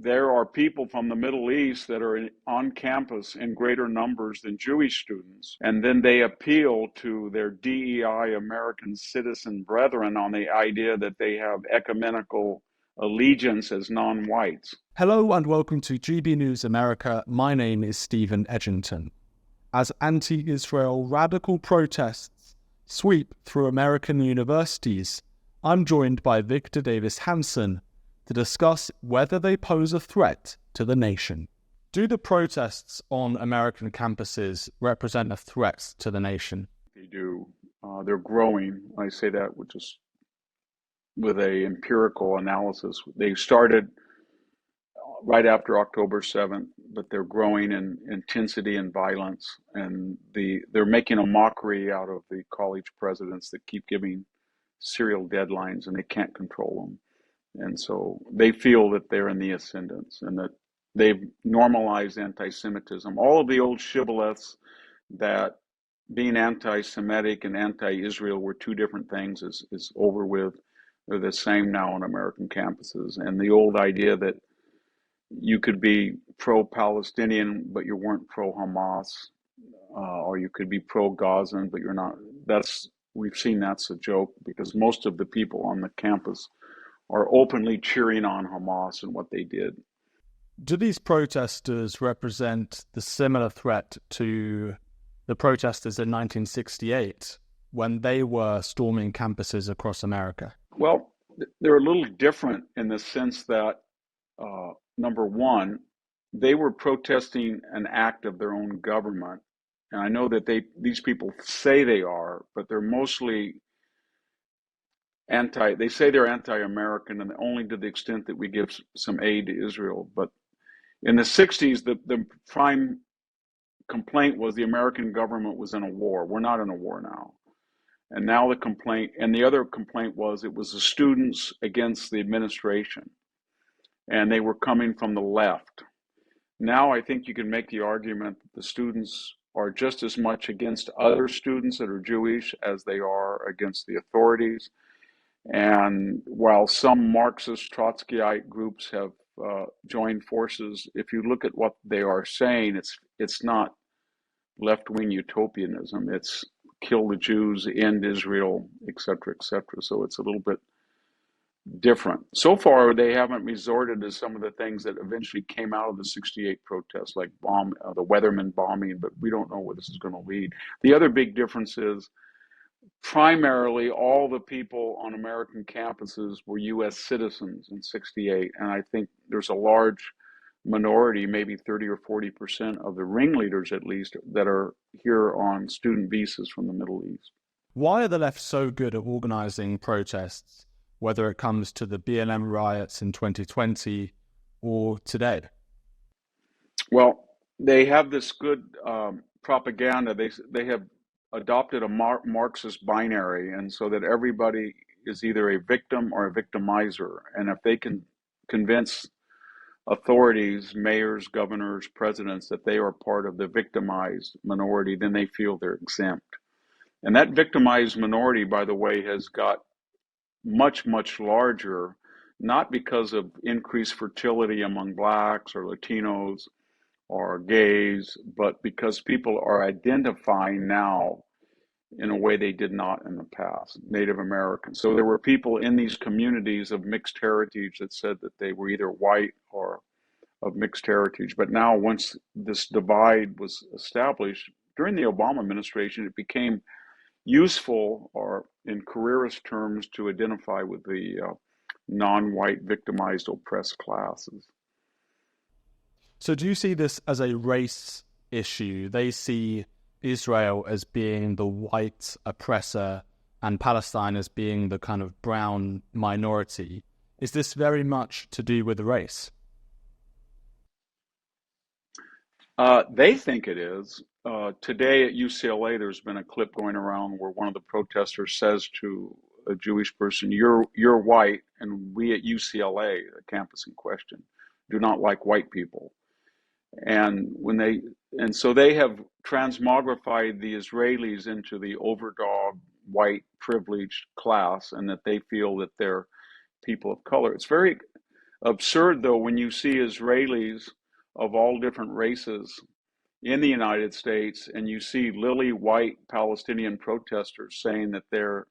there are people from the Middle East that are on campus in greater numbers than Jewish students. And then they appeal to their DEI American citizen brethren on the idea that they have ecumenical allegiance as non-whites. Hello and welcome to GB News America. My name is Stephen Edginton. As anti-Israel radical protests sweep through American universities, I'm joined by Victor Davis Hanson to discuss whether they pose a threat to the nation. Do the protests on American campuses represent a threat to the nation? They do. They're growing. I say that with a empirical analysis. They started right after October 7th, but they're growing in intensity and violence, and they're making a mockery out of the college presidents that keep giving serial deadlines, and they can't control them. And so they feel that they're in the ascendance and that they've normalized anti-Semitism. All of the old shibboleths that being anti-Semitic and anti-Israel were two different things is over with. They're the same now on American campuses. And the old idea that you could be pro-Palestinian, but you weren't pro-Hamas, or you could be pro-Gazan, but you're not. We've seen that's a joke, because most of the people on the campus are openly cheering on Hamas and what they did. Do these protesters represent the similar threat to the protesters in 1968 when they were storming campuses across America? Well, they're a little different in the sense that, number one, they were protesting an act of their own government. And I know that these people say they are, but they're mostly they say they're anti-American, and only to the extent that we give some aid to Israel. But in the 60s, the prime complaint was the American government was in a war. We're not in a war now. And now the other complaint was it was the students against the administration, and they were coming from the left. Now I think you can make the argument that the students are just as much against other students that are Jewish as they are against the authorities. And while some Marxist Trotskyite groups have joined forces, if you look at what they are saying, it's not left-wing utopianism. It's kill the Jews, end Israel, et cetera, et cetera. So it's a little bit different. So far, they haven't resorted to some of the things that eventually came out of the 68 protests, like the Weatherman bombing, but we don't know where this is going to lead. The other big difference is primarily all the people on American campuses were U.S. citizens in 68, and I think there's a large minority, maybe 30 or 40% of the ringleaders at least, that are here on student visas from the Middle East. Why are the left so good at organizing protests, whether it comes to the BLM riots in 2020 or today? Well, they have this good propaganda. They have adopted a Marxist binary, and so that everybody is either a victim or a victimizer. And if they can convince authorities, mayors, governors, presidents, that they are part of the victimized minority, then they feel they're exempt. And that victimized minority, by the way, has got much, much larger, not because of increased fertility among Blacks or Latinos or gays, but because people are identifying now in a way they did not in the past, Native Americans. So there were people in these communities of mixed heritage that said that they were either white or of mixed heritage. But now, once this divide was established during the Obama administration, it became useful, or in careerist terms, to identify with the non-white victimized oppressed classes. So do you see this as a race issue? They see Israel as being the white oppressor and Palestine as being the kind of brown minority. Is this very much to do with race? They think it is. Today at UCLA, there's been a clip going around where one of the protesters says to a Jewish person, "You're white, and we at UCLA, the campus in question, do not like white people." And so they have transmogrified the Israelis into the overdog, white, privileged class, and that they feel that they're people of color. It's very absurd, though, when you see Israelis of all different races in the United States, and you see lily white Palestinian protesters saying that they're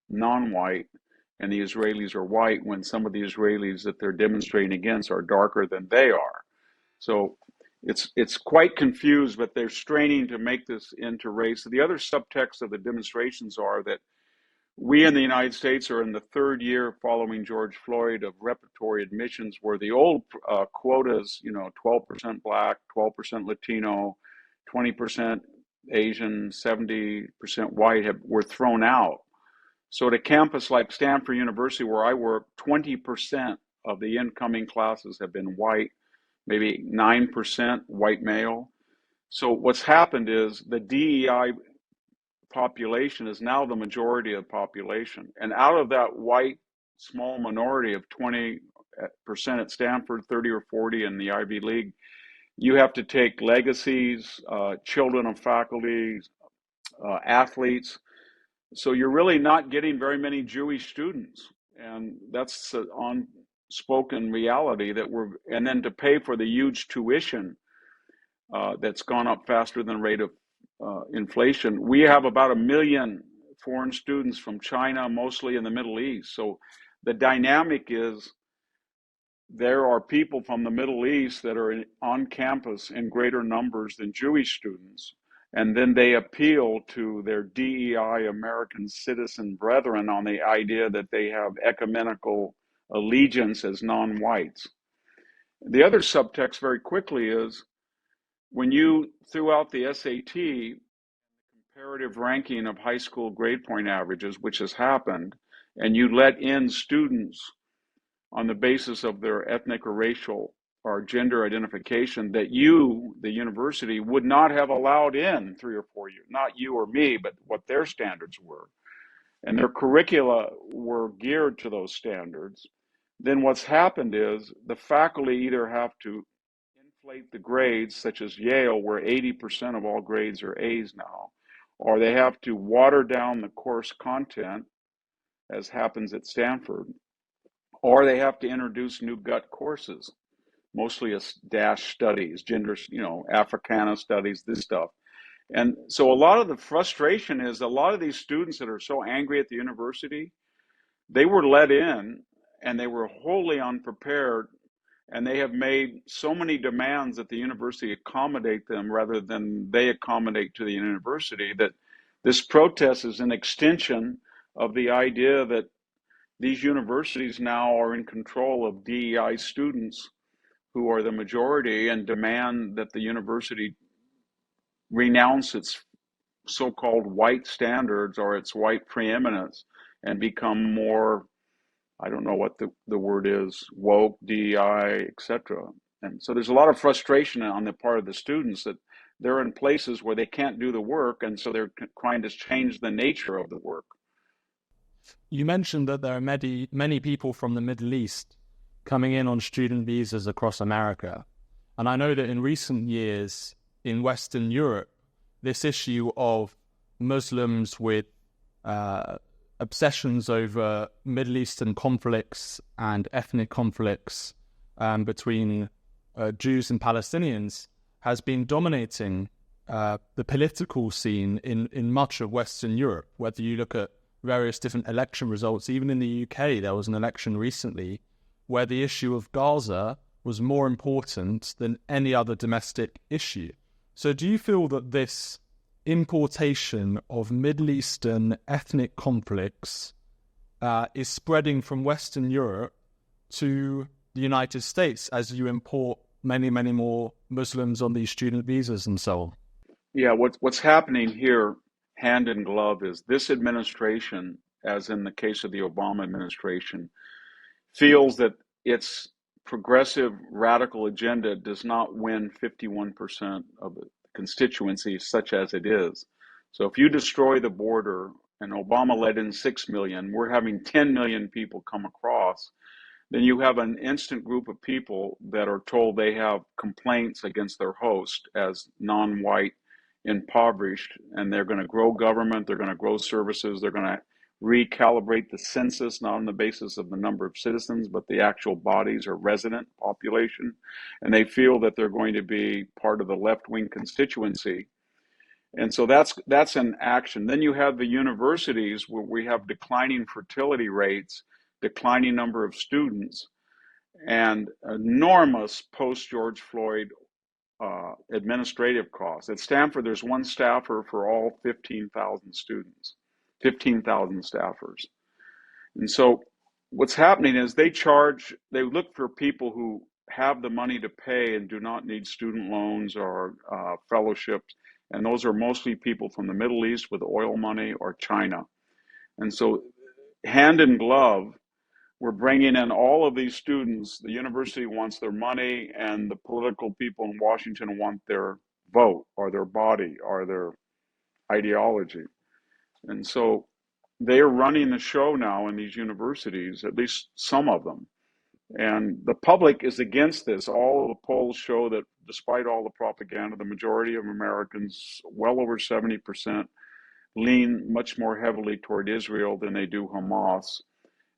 non-white and the Israelis are white, when some of the Israelis that they're demonstrating against are darker than they are. So it's quite confused, but they're straining to make this into race. The other subtext of the demonstrations are that we in the United States are in the third year following George Floyd of repertory admissions, where the old quotas, 12% Black, 12% Latino, 20% Asian, 70% white, were thrown out. So at a campus like Stanford University, where I work, 20% of the incoming classes have been white, maybe 9% white male. So what's happened is the DEI population is now the majority of the population. And out of that white small minority of 20% at Stanford, 30 or 40 in the Ivy League, you have to take legacies, children of faculty, athletes. So you're really not getting very many Jewish students. And that's an unspoken reality that and then to pay for the huge tuition that's gone up faster than the rate of inflation. We have about 1 million foreign students from China, mostly in the Middle East. So the dynamic is there are people from the Middle East that are on campus in greater numbers than Jewish students. And then they appeal to their DEI American citizen brethren on the idea that they have ecumenical allegiance as non-whites. The other subtext very quickly is when you threw out the SAT, comparative ranking of high school grade point averages, which has happened, and you let in students on the basis of their ethnic or racial or gender identification that you, the university, would not have allowed in 3 or 4 years, not you or me, but what their standards were. And their curricula were geared to those standards. Then what's happened is the faculty either have to inflate the grades, such as Yale, where 80% of all grades are A's now, or they have to water down the course content, as happens at Stanford, or they have to introduce new gut courses, mostly as dash studies, gender, Africana studies, this stuff. And so a lot of the frustration is a lot of these students that are so angry at the university, they were let in and they were wholly unprepared, and they have made so many demands that the university accommodate them rather than they accommodate to the university, that this protest is an extension of the idea that these universities now are in control of DEI students who are the majority and demand that the university renounce its so-called white standards or its white preeminence and become more, I don't know what the word is, woke, DEI, etc. And so there's a lot of frustration on the part of the students that they're in places where they can't do the work, and so they're trying to change the nature of the work. You mentioned that there are many people from the Middle East coming in on student visas across America. And I know that in recent years in Western Europe, this issue of Muslims with obsessions over Middle Eastern conflicts and ethnic conflicts between Jews and Palestinians has been dominating the political scene in much of Western Europe. Whether you look at various different election results, even in the UK, there was an election recently where the issue of Gaza was more important than any other domestic issue. So do you feel that this importation of Middle Eastern ethnic conflicts is spreading from Western Europe to the United States as you import many, many more Muslims on these student visas and so on? Yeah, what's happening here, hand in glove, is this administration, as in the case of the Obama administration, feels that its progressive radical agenda does not win 51% of the constituency, such as it is. So if you destroy the border, and Obama let in 6 million, we're having 10 million people come across, then you have an instant group of people that are told they have complaints against their host as non-white, impoverished, and they're going to grow government, they're going to grow services, they're going to recalibrate the census, not on the basis of the number of citizens, but the actual bodies or resident population. And they feel that they're going to be part of the left-wing constituency. And so that's an action. Then you have the universities where we have declining fertility rates, declining number of students, and enormous post-George Floyd administrative costs. At Stanford, there's one staffer for all 15,000 students, 15,000 staffers. And so what's happening is they look for people who have the money to pay and do not need student loans or fellowships. And those are mostly people from the Middle East with oil money or China. And so hand in glove, we're bringing in all of these students. The university wants their money, and the political people in Washington want their vote or their body or their ideology. And so they are running the show now in these universities, at least some of them. And the public is against this. All of the polls show that despite all the propaganda, the majority of Americans, well over 70%, lean much more heavily toward Israel than they do Hamas.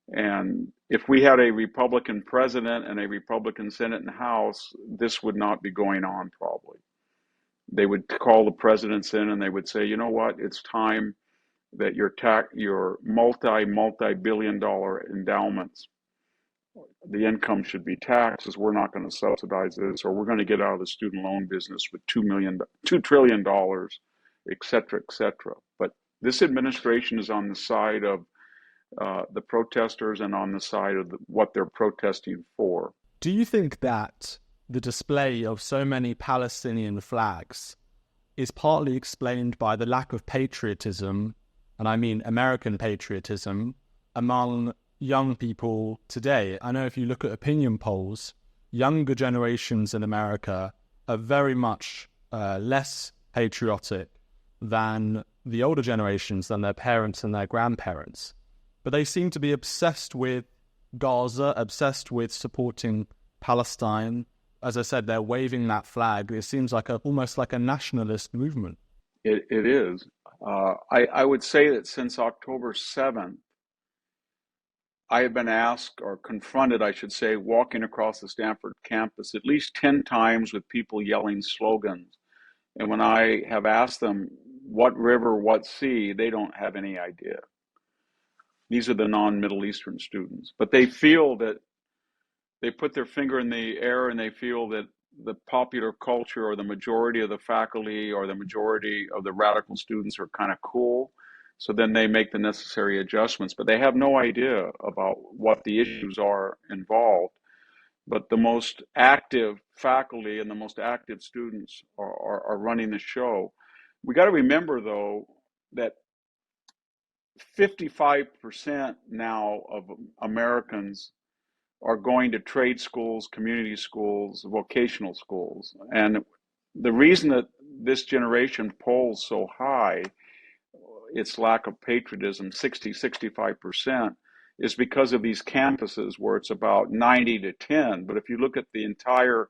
And if we had a Republican president and a Republican Senate and House, this would not be going on probably. They would call the presidents in and they would say, you know what, it's time that your multi-billion dollar endowments, the income should be taxed, as we're not going to subsidize this, or we're going to get out of the student loan business with $2 trillion, et cetera, et cetera. But this administration is on the side of the protesters and on the side of what they're protesting for. Do you think that the display of so many Palestinian flags is partly explained by the lack of patriotism, and I mean American patriotism, among young people today? I know if you look at opinion polls, younger generations in America are very much less patriotic than the older generations, than their parents and their grandparents. But they seem to be obsessed with Gaza, obsessed with supporting Palestine. As I said, they're waving that flag. It seems like almost like a nationalist movement. It is. I would say that since October 7th, I have been asked, or confronted, I should say, walking across the Stanford campus at least 10 times with people yelling slogans. And when I have asked them, what river, what sea, they don't have any idea. These are the non-Middle Eastern students. But they feel that they put their finger in the air and they feel that the popular culture or the majority of the faculty or the majority of the radical students are kind of cool. So then they make the necessary adjustments, but they have no idea about what the issues are involved. But the most active faculty and the most active students are running the show. We got to remember, though, that 55% now of Americans are going to trade schools, community schools, vocational schools. And the reason that this generation polls so high, its lack of patriotism, 65%, is because of these campuses where it's about 90 to 10. But if you look at the entire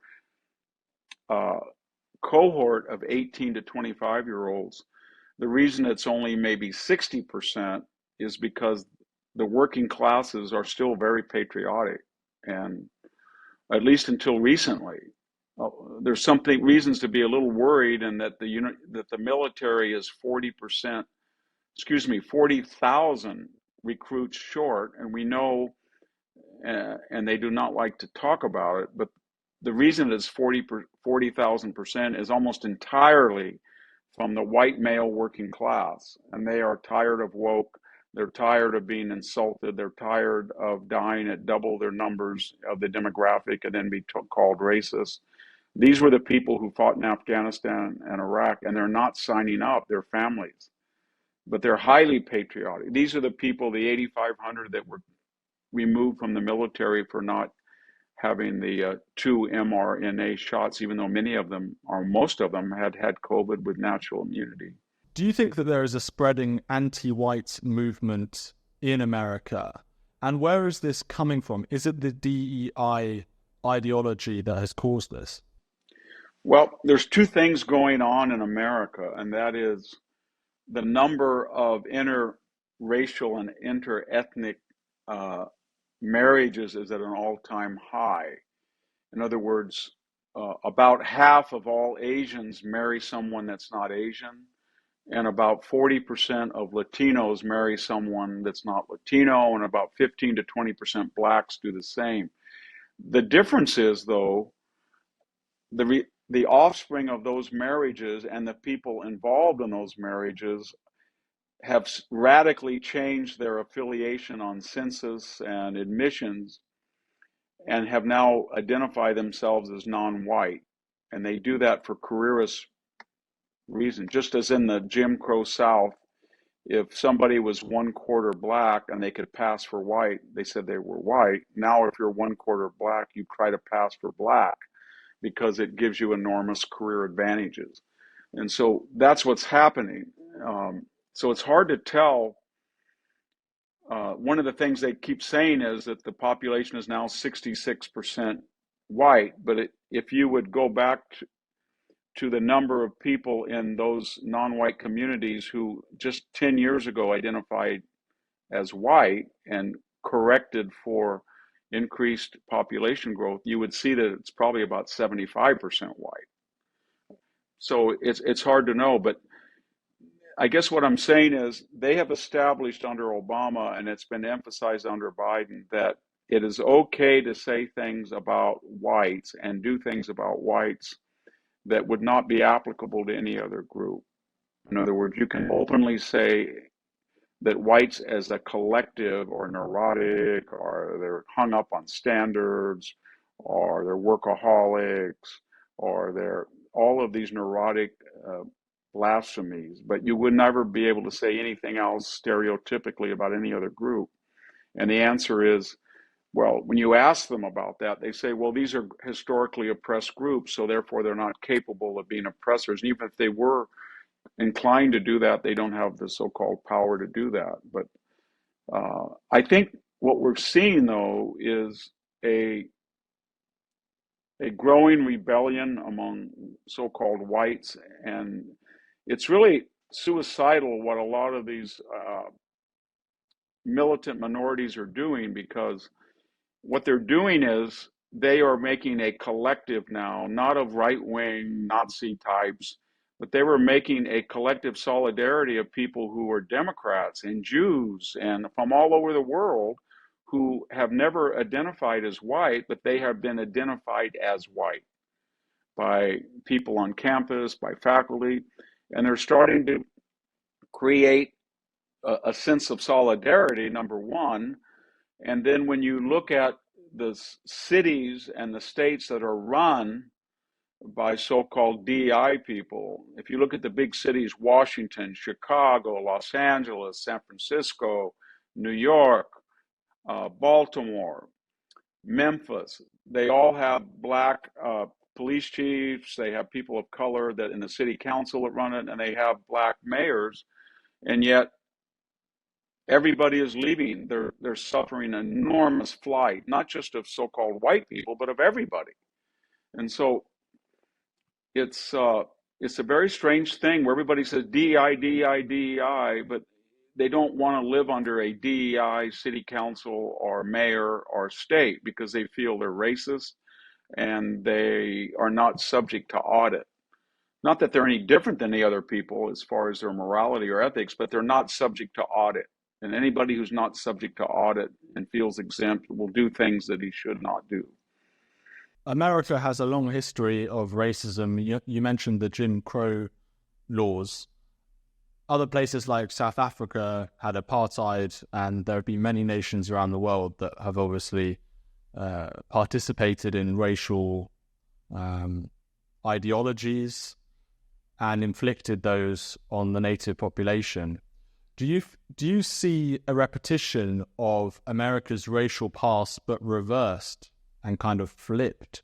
cohort of 18 to 25-year-olds, the reason it's only maybe 60% is because the working classes are still very patriotic. And at least until recently, there's reasons to be a little worried, and that the military is 40%, 40,000 recruits short, and we know, and they do not like to talk about it, but the reason it's 40,000% is almost entirely from the white male working class, and they are tired of woke. They're tired of being insulted. They're tired of dying at double their numbers of the demographic and then be called racist. These were the people who fought in Afghanistan and Iraq, and they're not signing up, their families. But they're highly patriotic. These are the people, the 8,500 that were removed from the military for not having the 2 mRNA shots, even though many of them, or most of them, had COVID with natural immunity. Do you think that there is a spreading anti-white movement in America? And where is this coming from? Is it the DEI ideology that has caused this? Well, there's two things going on in America, and that is the number of inner racial and inter-ethnic marriages is at an all-time high. In other words, about half of all Asians marry someone that's not Asian, and about 40% of Latinos marry someone that's not Latino, and about 15 to 20% blacks do the same. The difference is, though, the offspring of those marriages and the people involved in those marriages have radically changed their affiliation on census and admissions and have now identified themselves as non-white. And they do that for careerist reasons. Just as in the Jim Crow South, if somebody was 1/4 black and they could pass for white, they said they were white. Now, if you're 1/4 black, you try to pass for black because it gives you enormous career advantages. And so that's what's happening. So it's hard to tell. One of the things they keep saying is that the population is now 66% white, but if you would go back to the number of people in those non-white communities who just 10 years ago identified as white and corrected for increased population growth, you would see that it's probably about 75% white. So it's hard to know, but I guess what I'm saying is they have established under Obama, and it's been emphasized under Biden, that it is okay to say things about whites and do things about whites that would not be applicable to any other group. In other words, you can openly say that whites as a collective are neurotic, or they're hung up on standards, or they're workaholics, or they're all of these neurotic blasphemies, but you would never be able to say anything else stereotypically about any other group. And the answer is, well, when you ask them about that, they say, well, these are historically oppressed groups, so therefore they're not capable of being oppressors. And even if they were inclined to do that, they don't have the so-called power to do that. But I think what we're seeing, though, is a growing rebellion among so-called whites, and it's really suicidal what a lot of these militant minorities are doing, because what they're doing is they are making a collective now, not of right-wing Nazi types, but they were making a collective solidarity of people who are Democrats and Jews and from all over the world who have never identified as white, but they have been identified as white by people on campus, by faculty, and they're starting to create a sense of solidarity, number one. And then when you look at the cities and the states that are run by so-called DEI people, if you look at the big cities, Washington, Chicago, Los Angeles, San Francisco, New York, Baltimore, Memphis, they all have black police chiefs, they have people of color that in the city council that run it, and they have black mayors, and yet everybody is leaving. They're suffering an enormous flight, not just of so-called white people, but of everybody. And so it's a very strange thing where everybody says DEI, DEI, DEI, but they don't want to live under a DEI city council or mayor or state because they feel they're racist and they are not subject to audit. Not that they're any different than the other people as far as their morality or ethics, but they're not subject to audit. And anybody who's not subject to audit and feels exempt will do things that he should not do. America has a long history of racism. You mentioned the Jim Crow laws. Other places like South Africa had apartheid, and there have been many nations around the world that have obviously participated in racial ideologies and inflicted those on the native population. Do you see a repetition of America's racial past but reversed and kind of flipped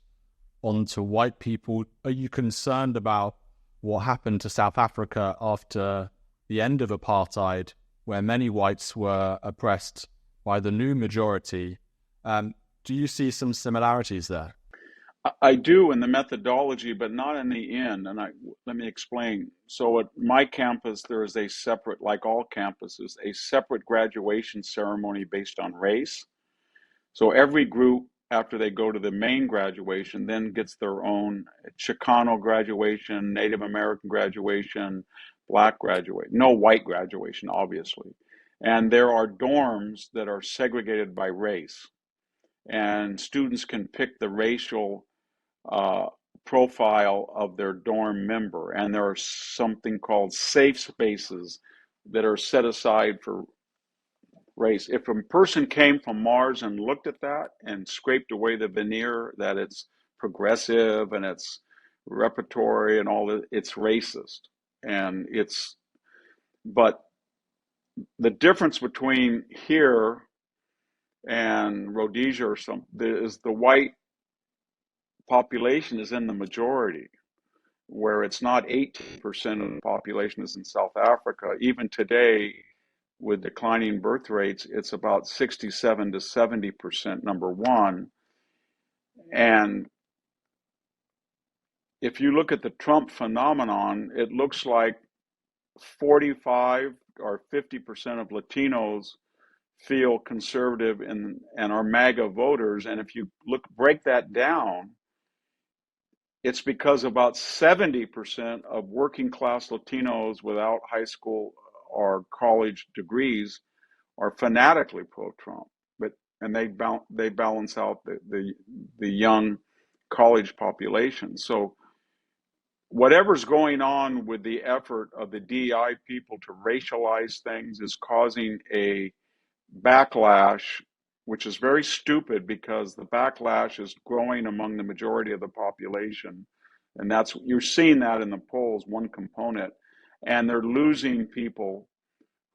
onto white people? Are you concerned about what happened to South Africa after the end of apartheid, where many whites were oppressed by the new majority? Do you see some similarities there? I do in the methodology, but not in the end. And let me explain. So at my campus, there is a separate, like all campuses, a separate graduation ceremony based on race. So every group, after they go to the main graduation, then gets their own Chicano graduation, Native American graduation, Black graduation, no white graduation, obviously. And there are dorms that are segregated by race, and students can pick the racial uh, profile of their dorm member. And there are something called safe spaces that are set aside for race. If a person came from Mars and looked at that and scraped away the veneer that it's progressive and it's repertory and all that, it's racist. And it's, but the difference between here and Rhodesia or something is the white population is in the majority, where it's not 18% of the population is in South Africa. Even today, with declining birth rates, it's about 67 to 70%, number one. And if you look at the Trump phenomenon, it looks like 45 or 50% of Latinos feel conservative and are MAGA voters. And if you break that down, it's because about 70% of working class Latinos without high school or college degrees are fanatically pro-Trump, but and they balance out the young college population. So whatever's going on with the effort of the DEI people to racialize things is causing a backlash, which is very stupid because the backlash is growing among the majority of the population. And that's, you're seeing that in the polls, one component. And they're losing people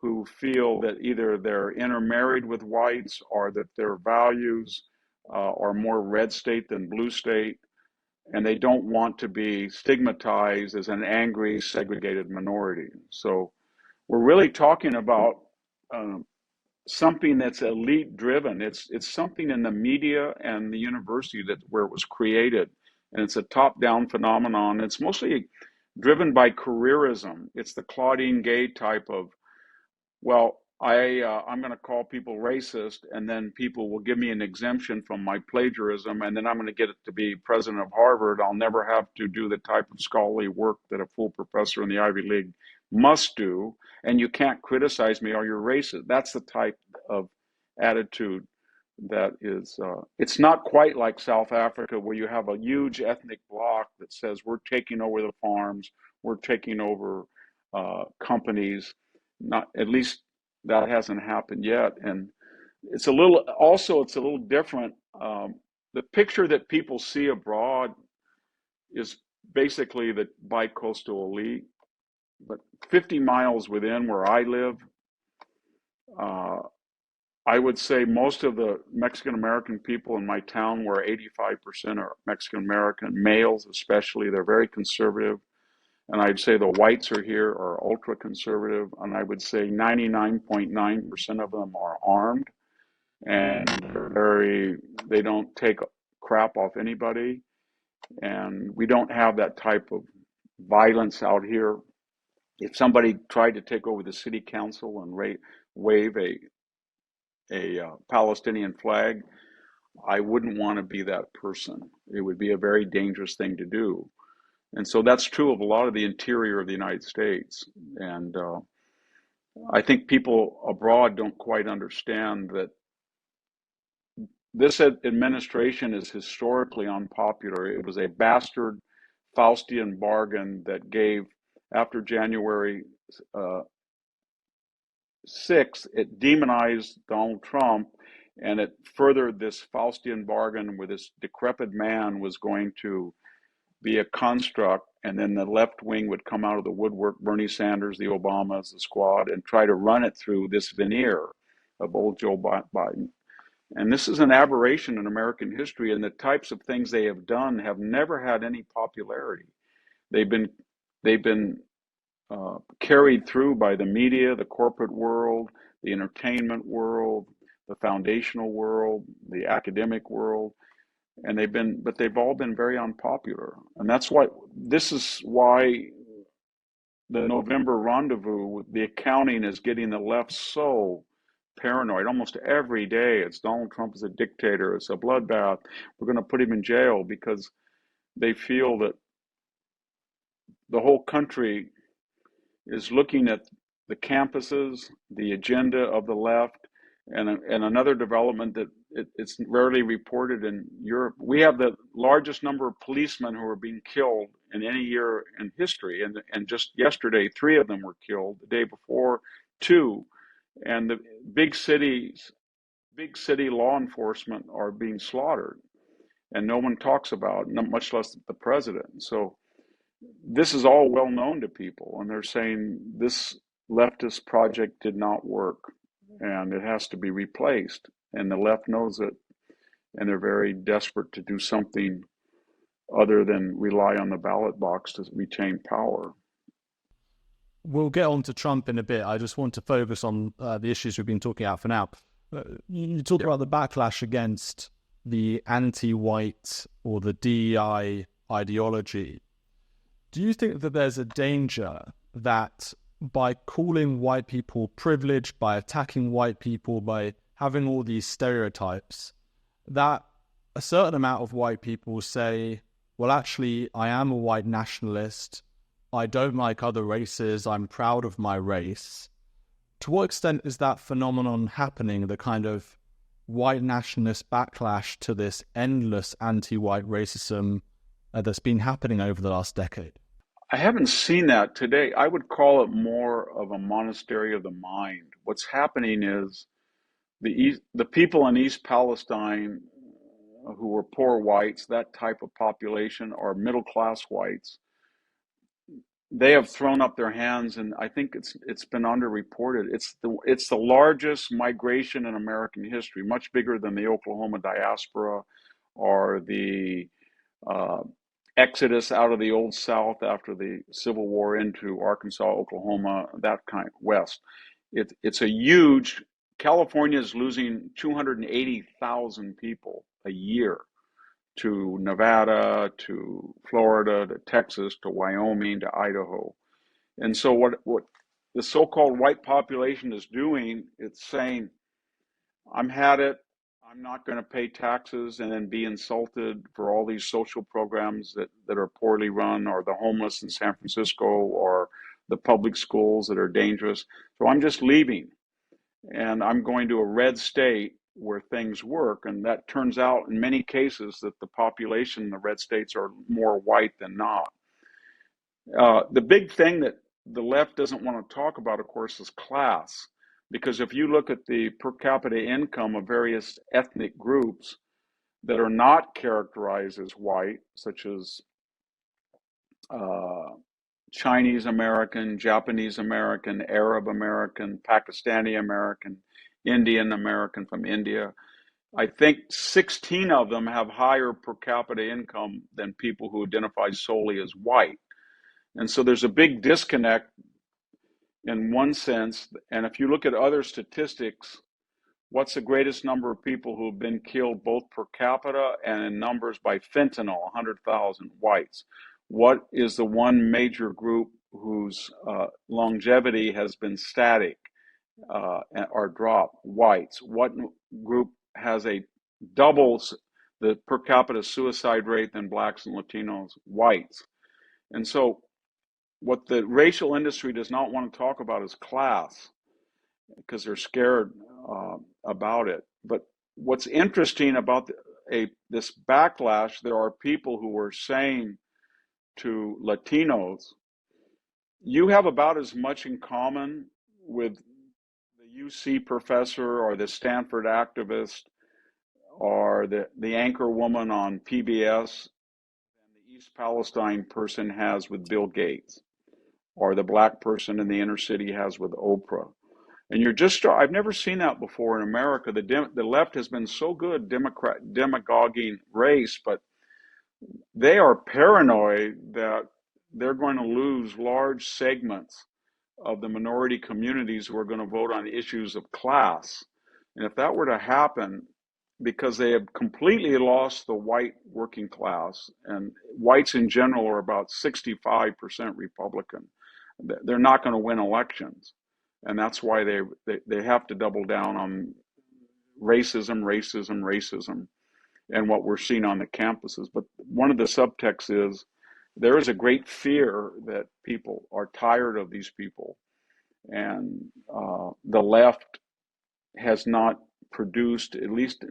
who feel that either they're intermarried with whites or that their values are more red state than blue state. And they don't want to be stigmatized as an angry, segregated minority. So we're really talking about something that's elite driven. It's something in the media and the university that where it was created, and it's a top down phenomenon. It's mostly driven by careerism. It's the Claudine Gay type of, well, I'm going to call people racist, and then people will give me an exemption from my plagiarism, and then I'm going to get it to be president of Harvard. I'll never have to do the type of scholarly work that a full professor in the Ivy League must do, and you can't criticize me or you're racist. That's the type of attitude that is. It's not quite like South Africa, where you have a huge ethnic bloc that says we're taking over the farms, we're taking over companies. Not at least that hasn't happened yet, and it's a little different. The picture that people see abroad is basically the bi-coastal elite, but 50 miles within where I live, uh, I would say most of the Mexican American people in my town, where 85% are Mexican American, males especially, they're very conservative. And I'd say the whites are here are ultra conservative, and I would say 99.9% of them are armed, and they don't take crap off anybody, and we don't have that type of violence out here. If somebody tried to take over the city council and wave a Palestinian flag, I wouldn't want to be that person. It would be a very dangerous thing to do. And so that's true of a lot of the interior of the United States. And I think people abroad don't quite understand that this administration is historically unpopular. It was a bastard Faustian bargain that gave, after January 6th, it demonized Donald Trump, and it furthered this Faustian bargain where this decrepit man was going to be a construct, and then the left wing would come out of the woodwork, Bernie Sanders, the Obamas, the squad, and try to run it through this veneer of old Joe Biden. And this is an aberration in American history, and the types of things they have done have never had any popularity. They've been carried through by the media, the corporate world, the entertainment world, the foundational world, the academic world. and they've all been very unpopular. And that's why this is why the November rendezvous, the accounting is getting the left so paranoid. Almost every day, it's Donald Trump is a dictator, it's a bloodbath, we're going to put him in jail, because they feel that the whole country is looking at the campuses, the agenda of the left, and another development that it's rarely reported in Europe. We have the largest number of policemen who are being killed in any year in history, and just yesterday, 3 of them were killed. The day before, 2, and the big city law enforcement are being slaughtered, and no one talks about it, much less the president. So this is all well known to people, and they're saying this leftist project did not work and it has to be replaced. And the left knows it, and they're very desperate to do something other than rely on the ballot box to retain power. We'll get on to Trump in a bit. I just want to focus on the issues we've been talking about for now. You talked about the backlash against the anti-white or the DEI ideology. Do you think that there's a danger that by calling white people privileged, by attacking white people, by having all these stereotypes, that a certain amount of white people say, well, actually, I am a white nationalist, I don't like other races, I'm proud of my race? To what extent is that phenomenon happening, the kind of white nationalist backlash to this endless anti-white racism that's been happening over the last decade? I haven't seen that today. I would call it more of a monastery of the mind. What's happening is the people in East Palestine who were poor whites, that type of population, are middle-class whites. They have thrown up their hands, and I think it's been underreported. It's the largest migration in American history, much bigger than the Oklahoma diaspora or the exodus out of the Old South after the Civil War into Arkansas, Oklahoma, that kind, west. It's a huge. California is losing 280,000 people a year to Nevada, to Florida, to Texas, to Wyoming, to Idaho. And so what the so-called white population is doing, it's saying, I'm had it, I'm not going to pay taxes and then be insulted for all these social programs that are poorly run, or the homeless in San Francisco, or the public schools that are dangerous. So I'm just leaving, and I'm going to a red state where things work. And that turns out in many cases that the population in the red states are more white than not. The big thing that the left doesn't want to talk about, of course, is class. Because if you look at the per capita income of various ethnic groups that are not characterized as white, such as Chinese American, Japanese American, Arab American, Pakistani American, Indian American from India, I think 16 of them have higher per capita income than people who identify solely as white. And so there's a big disconnect in one sense. And if you look at other statistics, what's the greatest number of people who have been killed both per capita and in numbers by fentanyl, 100,000 whites? What is the one major group whose longevity has been static or dropped? Whites. What group has a doubles the per capita suicide rate than blacks and Latinos? Whites. And so what the racial industry does not want to talk about is class, because they're scared about it. But what's interesting about this backlash, there are people who are saying to Latinos, you have about as much in common with the UC professor or the Stanford activist or the anchor woman on PBS than the East Palestine person has with Bill Gates, or the black person in the inner city has with Oprah. And I've never seen that before in America. The left has been so good demagoguing race, but they are paranoid that they're going to lose large segments of the minority communities who are going to vote on issues of class. And if that were to happen, because they have completely lost the white working class, and whites in general are about 65% Republican. They're not going to win elections, and that's why they have to double down on racism, racism, racism, and what we're seeing on the campuses. But one of the subtexts is there is a great fear that people are tired of these people, and the left has not produced, at least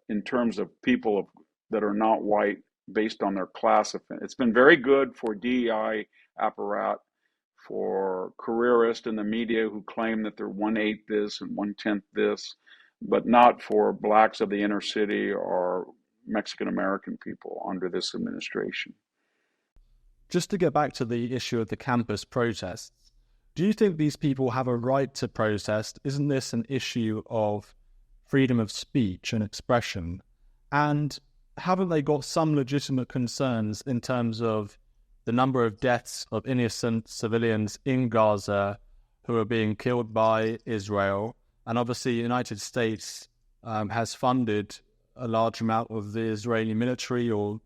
in terms of people that are not white, based on their class. It's been very good for DEI apparat, for careerists in the media who claim that they're 1/8 this and 1/10 this, but not for blacks of the inner city or Mexican American people under this administration. Just to get back to the issue of the campus protests, do you think these people have a right to protest? Isn't this an issue of freedom of speech and expression? And haven't they got some legitimate concerns in terms of the number of deaths of innocent civilians in Gaza who are being killed by Israel? And obviously the United States has funded a large amount of the Israeli military, or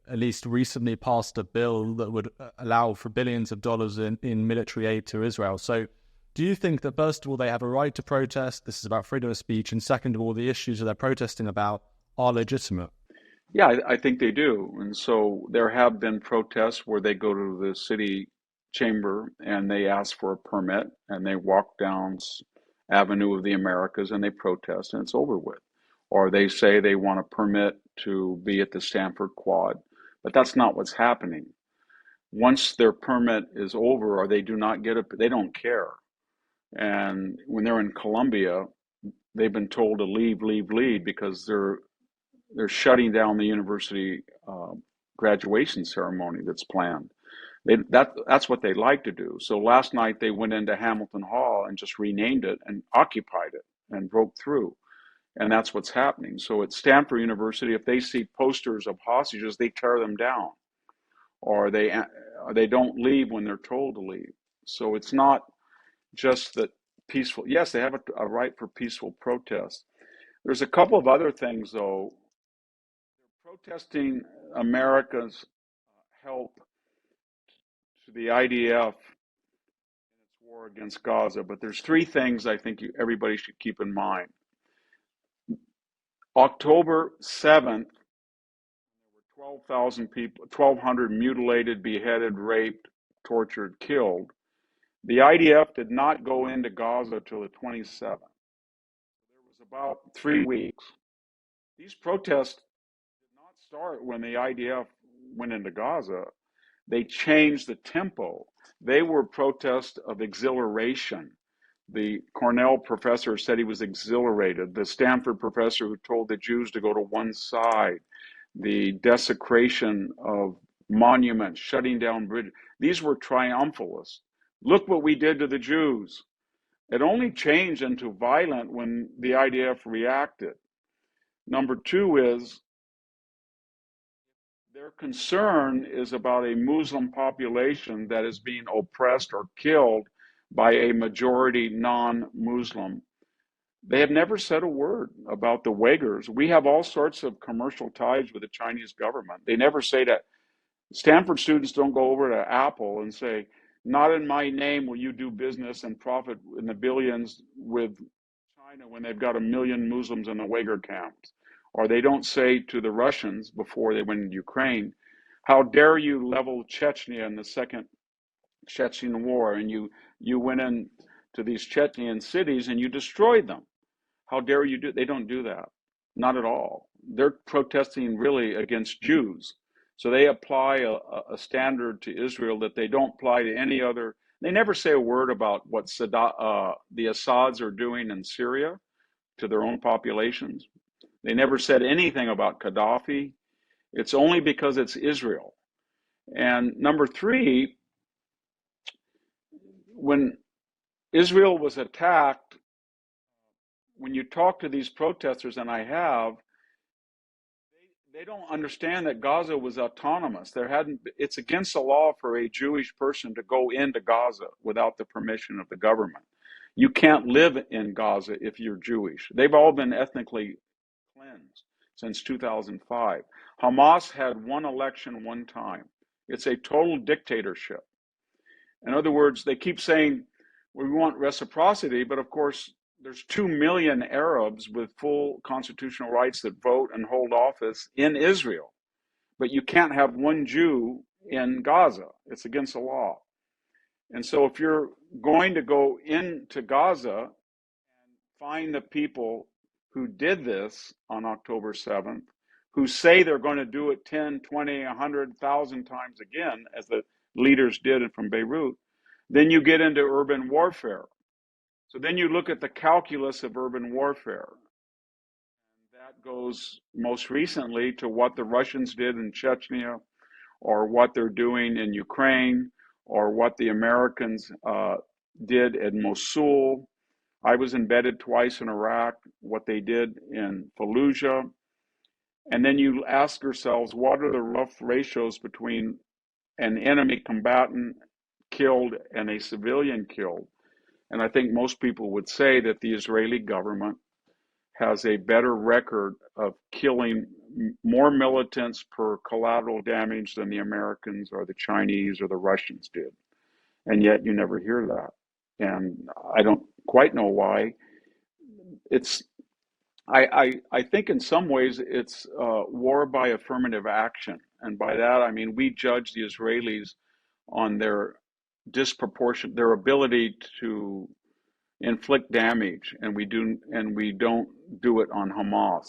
at least recently passed a bill that would allow for billions of dollars in military aid to Israel. So do you think that, first of all, they have a right to protest? This is about freedom of speech. And second of all, the issues that they're protesting about are legitimate? Yeah, I think they do. And so there have been protests where they go to the city chamber and they ask for a permit, and they walk down Avenue of the Americas and they protest, and it's over with. Or they say they want a permit to be at the Stanford Quad. But that's not what's happening. Once their permit is over, or they do not get it, they don't care. And when they're in Columbia, they've been told to leave, leave, leave, because they're shutting down the university graduation ceremony that's planned. That's what they like to do. So last night they went into Hamilton Hall and just renamed it and occupied it and broke through. And that's what's happening. So at Stanford University, if they see posters of hostages, they tear them down, or they don't leave when they're told to leave. So it's not just that peaceful. Yes, they have a right for peaceful protest. There's a couple of other things, though. They're protesting America's help to the IDF in its war against Gaza. But there's three things I think everybody should keep in mind. October 7th, there were 12,000 people, 1,200 mutilated, beheaded, raped, tortured, killed. The IDF did not go into Gaza till the 27th. There was about 3 weeks. These protests did not start when the IDF went into Gaza. They changed the tempo. They were protests of exhilaration. The Cornell professor said he was exhilarated. The Stanford professor who told the Jews to go to one side. The desecration of monuments, shutting down bridges. These were triumphalists. Look what we did to the Jews. It only changed into violent when the IDF reacted. Number two is their concern is about a Muslim population that is being oppressed or killed by a majority non-Muslim. They have never said a word about the Uyghurs. We have all sorts of commercial ties with the Chinese government. They never say that. Stanford students don't go over to Apple and say, not in my name will you do business and profit in the billions with China when they've got 1 million Muslims in the Uyghur camps. Or they don't say to the Russians before they went into Ukraine, how dare you level Chechnya in the second Chechen war, and you went in to these Chechen cities and you destroyed them. How dare you do? They don't do that. Not at all. They're protesting really against Jews. So they apply a standard to Israel that they don't apply to any other. They never say a word about what the Assads are doing in Syria to their own populations. They never said anything about Gaddafi. It's only because it's Israel. And number three, when Israel was attacked, when you talk to these protesters, and I have, they don't understand that Gaza was autonomous. It's against the law for a Jewish person to go into Gaza without the permission of the government. You can't live in Gaza if you're Jewish. They've all been ethnically cleansed. wins since 2005. Hamas had one election one time. It's a total dictatorship. In other words, they keep saying, well, we want reciprocity, but of course, there's 2 million Arabs with full constitutional rights that vote and hold office in Israel. But you can't have one Jew in Gaza. It's against the law. And so if you're going to go into Gaza and find the people who did this on October 7th, who say they're going to do it 10, 20, 100,000 times again, as the leaders did from Beirut, then you get into urban warfare. So then you look at the calculus of urban warfare. And that goes most recently to what the Russians did in Chechnya, or what they're doing in Ukraine, or what the Americans did in Mosul. I was embedded twice in Iraq, what they did in Fallujah. And then you ask yourselves, what are the rough ratios between an enemy combatant killed and a civilian killed? And I think most people would say that the Israeli government has a better record of killing more militants per collateral damage than the Americans or the Chinese or the Russians did. And yet you never hear that. And I don't quite know why. I think in some ways it's war by affirmative action. And by that, I mean, we judge the Israelis on their their ability to inflict damage, and we don't do it on Hamas.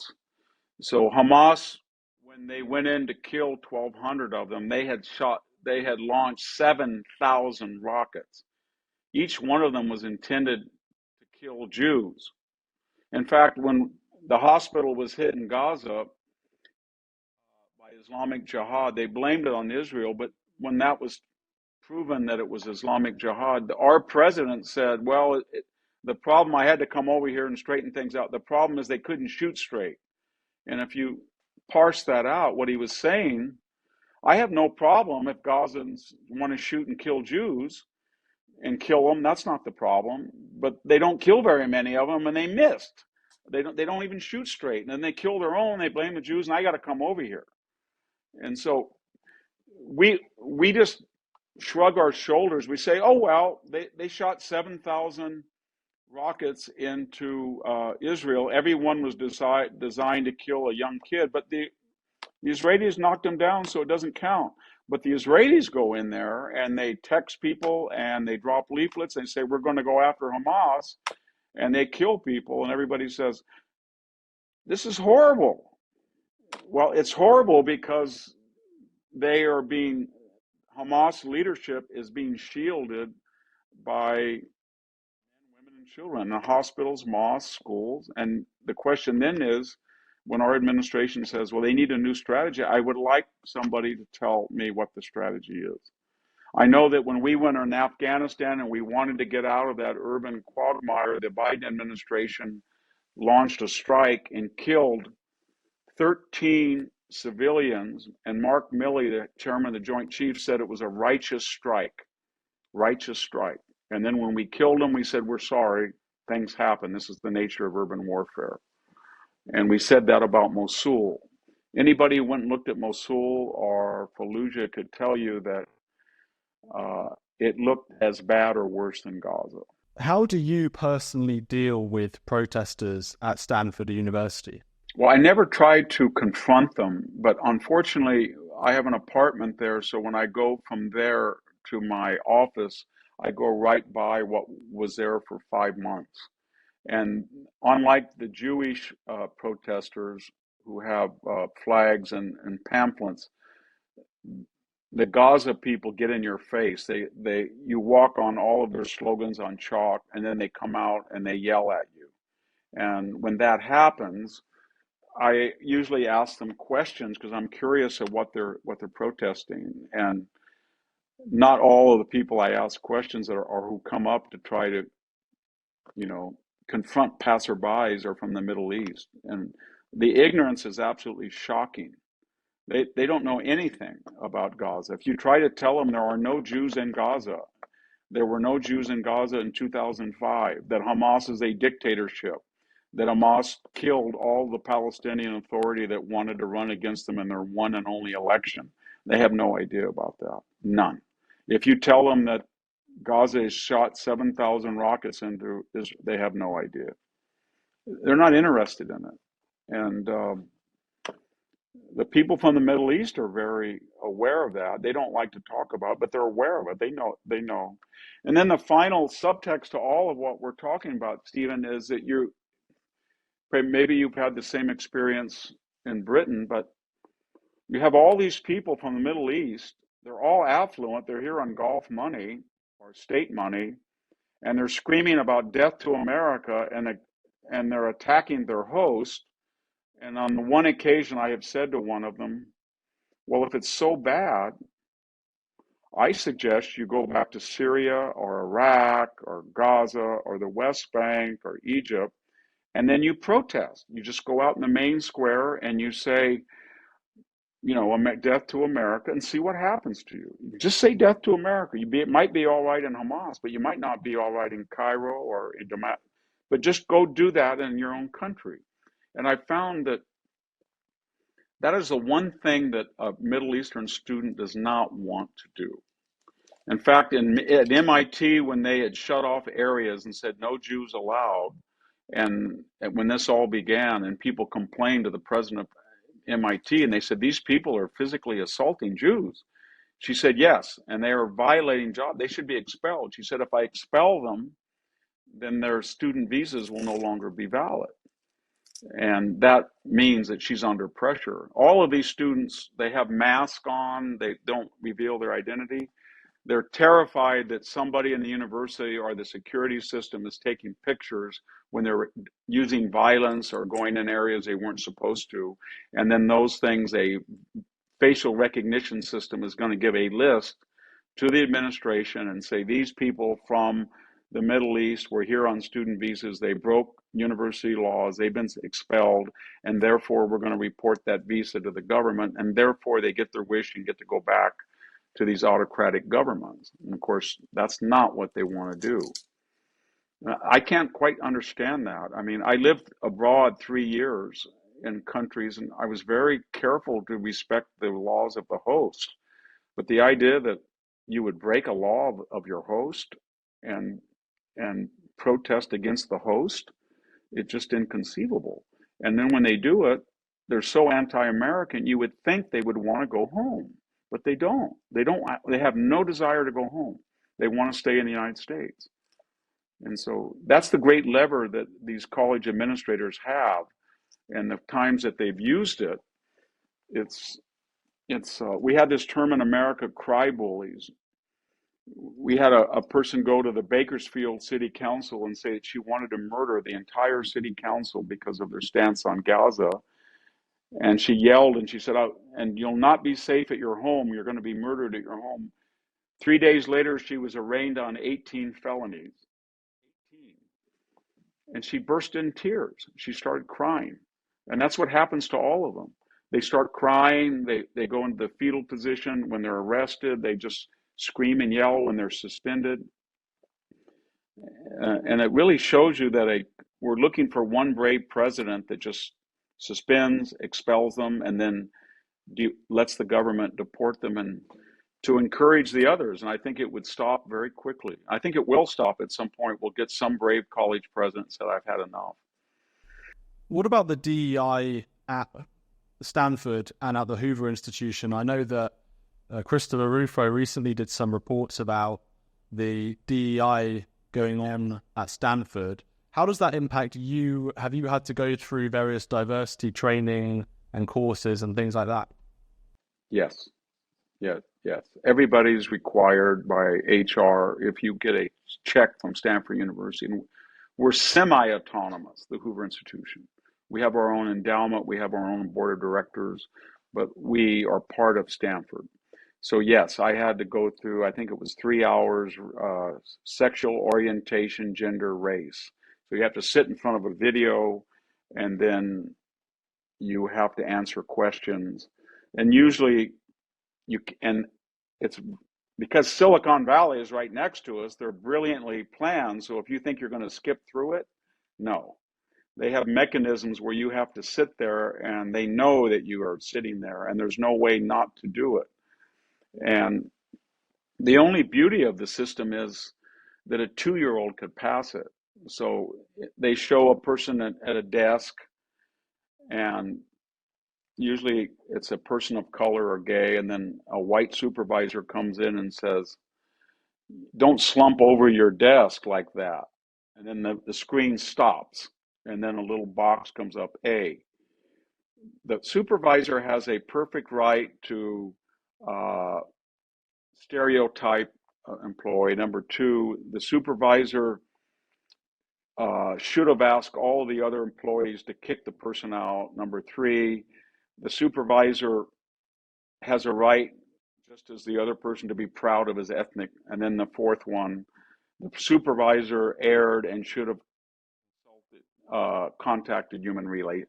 So Hamas, when they went in to kill 1,200 of them, they had launched 7,000 rockets. Each one of them was intended to kill Jews. In fact, when the hospital was hit in Gaza by Islamic Jihad, they blamed it on Israel, but when that was proven that it was Islamic Jihad, our president said, well, the problem, I had to come over here and straighten things out. The problem is they couldn't shoot straight. And if you parse that out, what he was saying, I have no problem if Gazans want to shoot and kill Jews and kill them. That's not the problem. But they don't kill very many of them, and they missed. They don't even shoot straight. And then they kill their own, they blame the Jews, and I got to come over here. And so we just shrug our shoulders. We say, oh, well, they shot 7,000 rockets into Israel. Every one was designed to kill a young kid, but the Israelis knocked them down, so it doesn't count. But the Israelis go in there and they text people and they drop leaflets and say, we're going to go after Hamas, and they kill people, and everybody says, this is horrible. Well, it's horrible because Hamas leadership is being shielded by women and children in hospitals, mosques, schools. And the question then is, when our administration says, well, they need a new strategy, I would like somebody to tell me what the strategy is. I know that when we went in Afghanistan and we wanted to get out of that urban quagmire, the Biden administration launched a strike and killed 13 civilians. And Mark Milley, the chairman of the Joint Chiefs, said it was a righteous strike. Righteous strike. And then when we killed them, we said, we're sorry, things happen. This is the nature of urban warfare. And we said that about Mosul. Anybody who went and looked at Mosul or Fallujah could tell you that it looked as bad or worse than Gaza. How do you personally deal with protesters at Stanford University? Well, I never tried to confront them, but unfortunately, I have an apartment there. So when I go from there to my office, I go right by what was there for 5 months. And unlike the Jewish protesters who have flags and pamphlets, the Gaza people get in your face. You walk on all of their slogans on chalk, and then they come out and they yell at you. And when that happens, I usually ask them questions because I'm curious of what they're protesting. And not all of the people I ask questions are who come up to try to, confront passerbys are from the Middle East. And the ignorance is absolutely shocking. They don't know anything about Gaza. If you try to tell them there are no Jews in Gaza, there were no Jews in Gaza in 2005, that Hamas is a dictatorship, that Hamas killed all the Palestinian Authority that wanted to run against them in their one and only election. They have no idea about that. None. If you tell them that Gaza has shot 7,000 rockets into Israel, they have no idea. They're not interested in it. And the people from the Middle East are very aware of that. They don't like to talk about it, but they're aware of it. They know. They know. And then the final subtext to all of what we're talking about, Stephen, is that maybe you've had the same experience in Britain, but you have all these people from the Middle East. They're all affluent. They're here on Gulf money or state money, and they're screaming about death to America, and they're attacking their host. And on one occasion, I have said to one of them, well, if it's so bad, I suggest you go back to Syria or Iraq or Gaza or the West Bank or Egypt, and then you protest. You just go out in the main square and you say, death to America, and see what happens to you. Just say death to America. It might be all right in Hamas, but you might not be all right in Cairo or in Damascus. But just go do that in your own country. And I found that is the one thing that a Middle Eastern student does not want to do. In fact, at MIT, when they had shut off areas and said no Jews allowed, and when this all began and people complained to the president of MIT and they said, these people are physically assaulting Jews. She said, yes, and they are violating they should be expelled. She said, if I expel them, then their student visas will no longer be valid. And that means that she's under pressure. All of these students, they have masks on, they don't reveal their identity. They're terrified that somebody in the university or the security system is taking pictures when they're using violence or going in areas they weren't supposed to. And then those things, a facial recognition system is going to give a list to the administration and say, these people from the Middle East were here on student visas, they broke university laws, they've been expelled, and therefore we're going to report that visa to the government, and therefore they get their wish and get to go back to these autocratic governments. And of course, that's not what they want to do. I can't quite understand that. I mean, I lived abroad 3 years in countries, and I was very careful to respect the laws of the host. But the idea that you would break a law of your host and protest against the host, it's just inconceivable. And then when they do it, they're so anti-American, you would think they would want to go home. But they don't. They have no desire to go home. They want to stay in the United States. And so that's the great lever that these college administrators have. And the times that they've used it, we had this term in America, cry bullies. We had a person go to the Bakersfield City Council and say that she wanted to murder the entire city council because of their stance on Gaza. And she yelled and she said, and you'll not be safe at your home. You're going to be murdered at your home. 3 days later, she was arraigned on 18 felonies. 18. And she burst in tears. She started crying. And that's what happens to all of them. They start crying. They go into the fetal position. When they're arrested, they just scream and yell when they're suspended. And it really shows you that we're looking for one brave president that just suspends, expels them, and then lets the government deport them, and to encourage the others. And I think it would stop very quickly. I think it will stop at some point. We'll get some brave college presidents that I've had enough. What about the DEI at Stanford and at the Hoover Institution? I know that Christopher Rufo recently did some reports about the DEI going on at Stanford. How does that impact you? Have you had to go through various diversity training and courses and things like that? Yes. Everybody's required by HR if you get a check from Stanford University. And we're semi-autonomous, the Hoover Institution. We have our own endowment, we have our own board of directors, but we are part of Stanford. So yes, I had to go through, I think it was 3 hours, sexual orientation, gender, race. So you have to sit in front of a video, and then you have to answer questions. And usually it's because Silicon Valley is right next to us, they're brilliantly planned. So if you think you're going to skip through it, no. They have mechanisms where you have to sit there and they know that you are sitting there and there's no way not to do it. And the only beauty of the system is that a 2-year-old could pass it. So they show a person at a desk, and usually it's a person of color or gay, and then a white supervisor comes in and says, don't slump over your desk like that. And then the screen stops, and then a little box comes up, A. The supervisor has a perfect right to uh, stereotype employee. Number two, the supervisor should have asked all the other employees to kick the person out. Number three, the supervisor has a right, just as the other person, to be proud of his ethnic. And then the fourth one, the supervisor erred and should have contacted human relations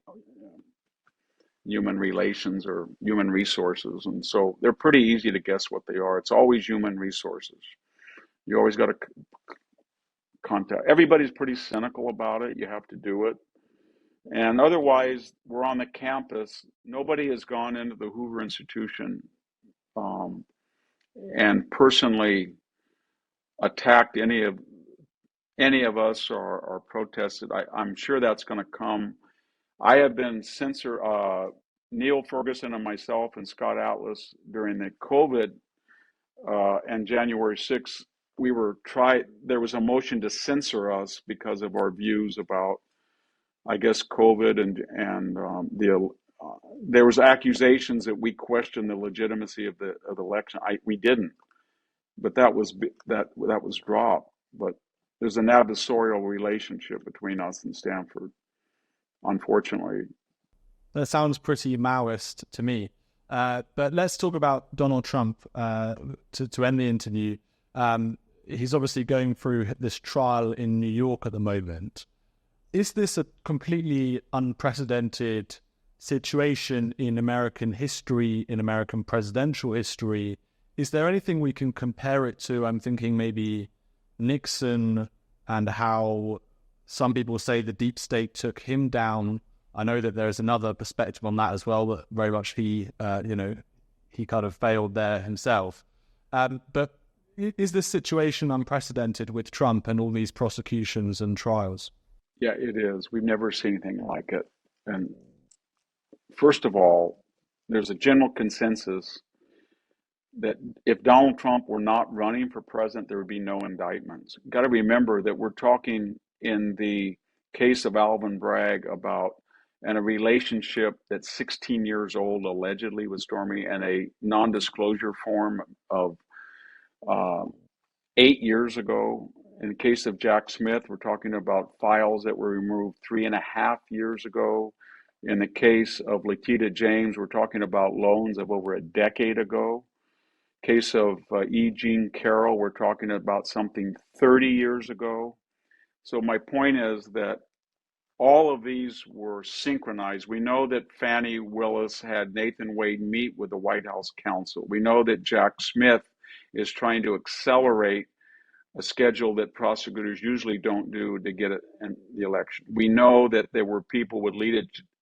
or human resources. And so they're pretty easy to guess what they are. It's always human resources. You always got to contact. Everybody's pretty cynical about it. You have to do it. And otherwise, we're on the campus. Nobody has gone into the Hoover Institution and personally attacked any of us or protested. I'm sure that's going to come. I have been censored. Neil Ferguson and myself and Scott Atlas during the COVID and January 6th, there was a motion to censor us because of our views about, I guess, COVID and there was accusations that we questioned the legitimacy of the election. We didn't, but that was dropped. But there's an adversarial relationship between us and Stanford, unfortunately. That sounds pretty Maoist to me. But let's talk about Donald Trump to end the interview. He's obviously going through this trial in New York at the moment. Is this a completely unprecedented situation in American history, in American presidential history? Is there anything we can compare it to? I'm thinking maybe Nixon and how some people say the deep state took him down. I know that there's another perspective on that as well, but very much he kind of failed there himself. But is this situation unprecedented with Trump and all these prosecutions and trials? Yeah, it is. We've never seen anything like it. And first of all, there's a general consensus that if Donald Trump were not running for president, there would be no indictments. Got to remember that we're talking in the case of Alvin Bragg about a relationship that's 16 years old, allegedly, with Stormy, and a non-disclosure form of 8 years ago. In the case of Jack Smith, we're talking about files that were removed 3.5 years ago. In the case of Lakita James, we're talking about loans of over a decade ago. Case of E. Jean Carroll, we're talking about something 30 years ago. So my point is that all of these were synchronized. We know that Fani Willis had Nathan Wade meet with the White House counsel. We know that Jack Smith is trying to accelerate a schedule that prosecutors usually don't do to get it in the election. We know that there were people with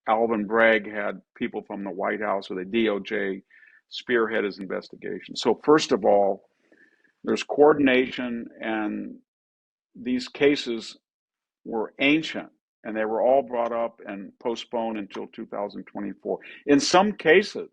Alvin Bragg had people from the White House or the DOJ spearhead his investigation. So first of all, there's coordination, and these cases were ancient, and they were all brought up and postponed until 2024. In some cases,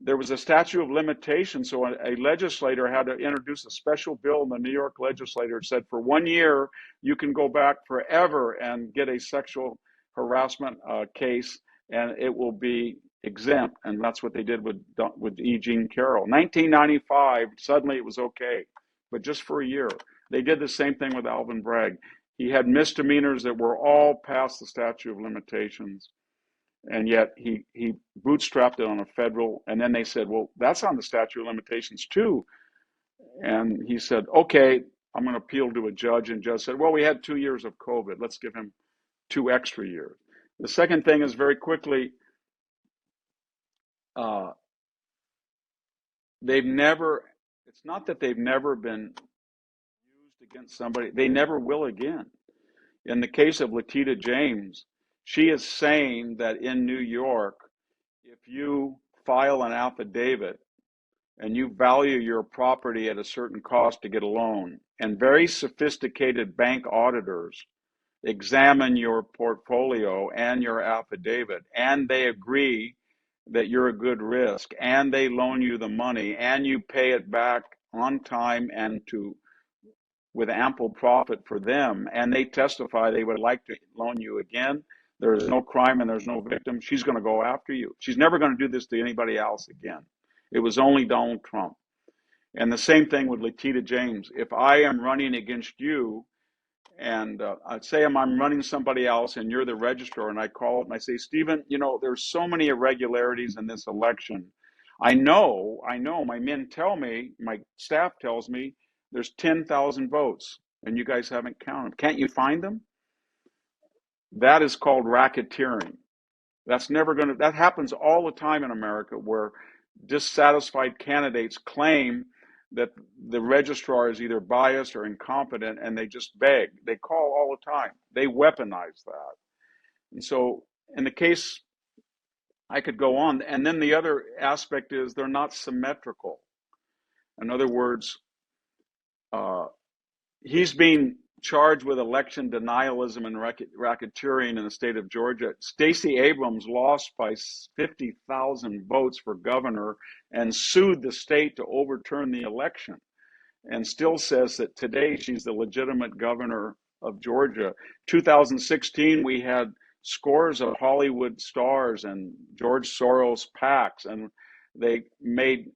there was a statute of limitations, so a legislator had to introduce a special bill in the New York legislature that said for 1 year, you can go back forever and get a sexual harassment case, and it will be exempt. And that's what they did with E. Jean Carroll. 1995, suddenly it was okay, but just for a year. They did the same thing with Alvin Bragg. He had misdemeanors that were all past the statute of limitations, and yet he bootstrapped it on a federal, and then they said, well, that's on the statute of limitations too. And he said, okay, I'm going to appeal to a judge, and judge said, well, we had 2 years of COVID. Let's give him 2 extra years. The second thing is, very quickly, it's not that they've never been used against somebody, they never will again. In the case of Latita James, she is saying that in New York, if you file an affidavit and you value your property at a certain cost to get a loan, and very sophisticated bank auditors examine your portfolio and your affidavit, and they agree that you're a good risk, and they loan you the money, and you pay it back on time and with ample profit for them, and they testify they would like to loan you again, there's no crime and there's no victim, she's going to go after you. She's never going to do this to anybody else again. It was only Donald Trump. And the same thing with Latita James. If I am running against you, and I'd say I'm running somebody else and you're the registrar, and I call and I say, Stephen, there's so many irregularities in this election. I know, my men tell me, my staff tells me, there's 10,000 votes and you guys haven't counted them. Can't you find them? That is called racketeering. That happens all the time in America, where dissatisfied candidates claim that the registrar is either biased or incompetent, and they just beg. They call all the time. They weaponize that. And so in the case, I could go on. And then the other aspect is they're not symmetrical. In other words, he's being charged with election denialism and racketeering in the state of Georgia. Stacey Abrams lost by 50,000 votes for governor and sued the state to overturn the election, and still says that today she's the legitimate governor of Georgia. 2016, we had scores of Hollywood stars and George Soros PACs, and they made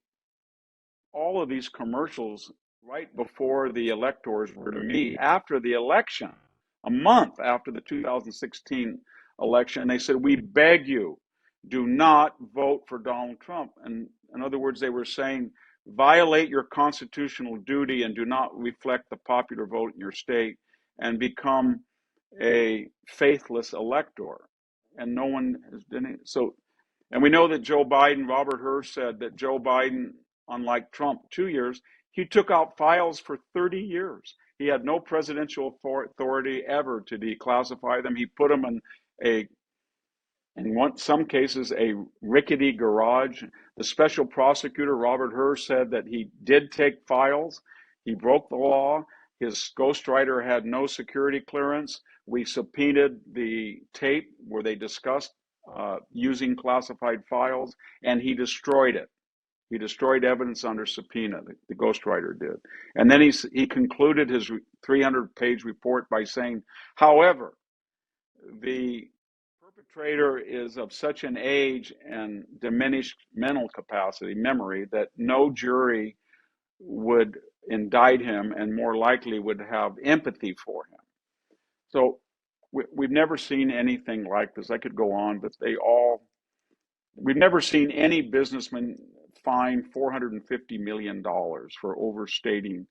all of these commercials right before the electors were to meet after the election, a month after the 2016 election. And they said, we beg you, do not vote for Donald Trump. And in other words, they were saying, violate your constitutional duty and do not reflect the popular vote in your state and become a faithless elector. And no one has done it. So, and we know that Joe Biden, Robert Hirsch said that Joe Biden, unlike Trump, 2 years, he took out files for 30 years. He had no presidential authority ever to declassify them. He put them in some cases, a rickety garage. The special prosecutor, Robert Hirsch, said that he did take files. He broke the law. His ghostwriter had no security clearance. We subpoenaed the tape where they discussed using classified files, and he destroyed it. He destroyed evidence under subpoena, the ghostwriter did. And then he concluded his 300-page report by saying, however, the perpetrator is of such an age and diminished mental capacity, memory, that no jury would indict him and more likely would have empathy for him. So we've never seen anything like this. I could go on, but we've never seen any businessman fined $450 million for overstating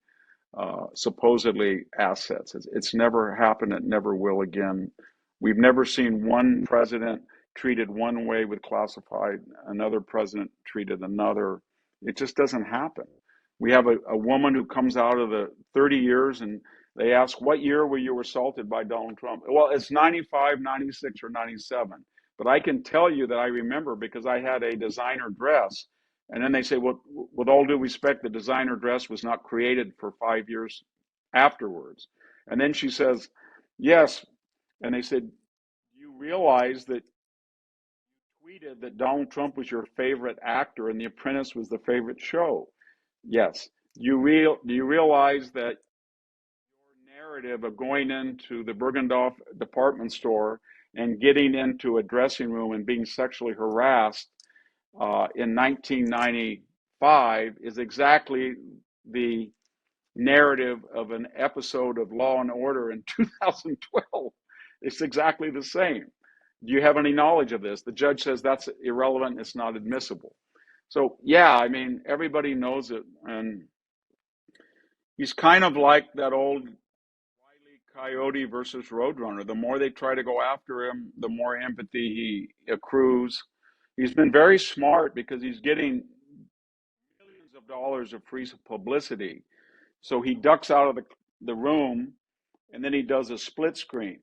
supposedly assets. It's never happened. It never will again. We've never seen one president treated one way with classified, another president treated another. It just doesn't happen. We have a woman who comes out of the 30 years and they ask, what year were you assaulted by Donald Trump? Well, it's 95, 96, or 97. But I can tell you that I remember because I had a designer dress. And then they say, well, with all due respect, the designer dress was not created for 5 years afterwards. And then she says, yes. And they said, you realize that you tweeted that Donald Trump was your favorite actor and The Apprentice was the favorite show. Yes. Do you realize that your narrative of going into the Bergendorf department store and getting into a dressing room and being sexually harassed in 1995 is exactly the narrative of an episode of Law and Order in 2012. It's exactly the same. Do you have any knowledge of this? The judge says that's irrelevant. It's not admissible. So, yeah, I mean, everybody knows it. And he's kind of like that old Wile E. Coyote versus Roadrunner. The more they try to go after him, the more empathy he accrues. He's been very smart because he's getting millions of dollars of free publicity. So he ducks out of the room and then he does a split screen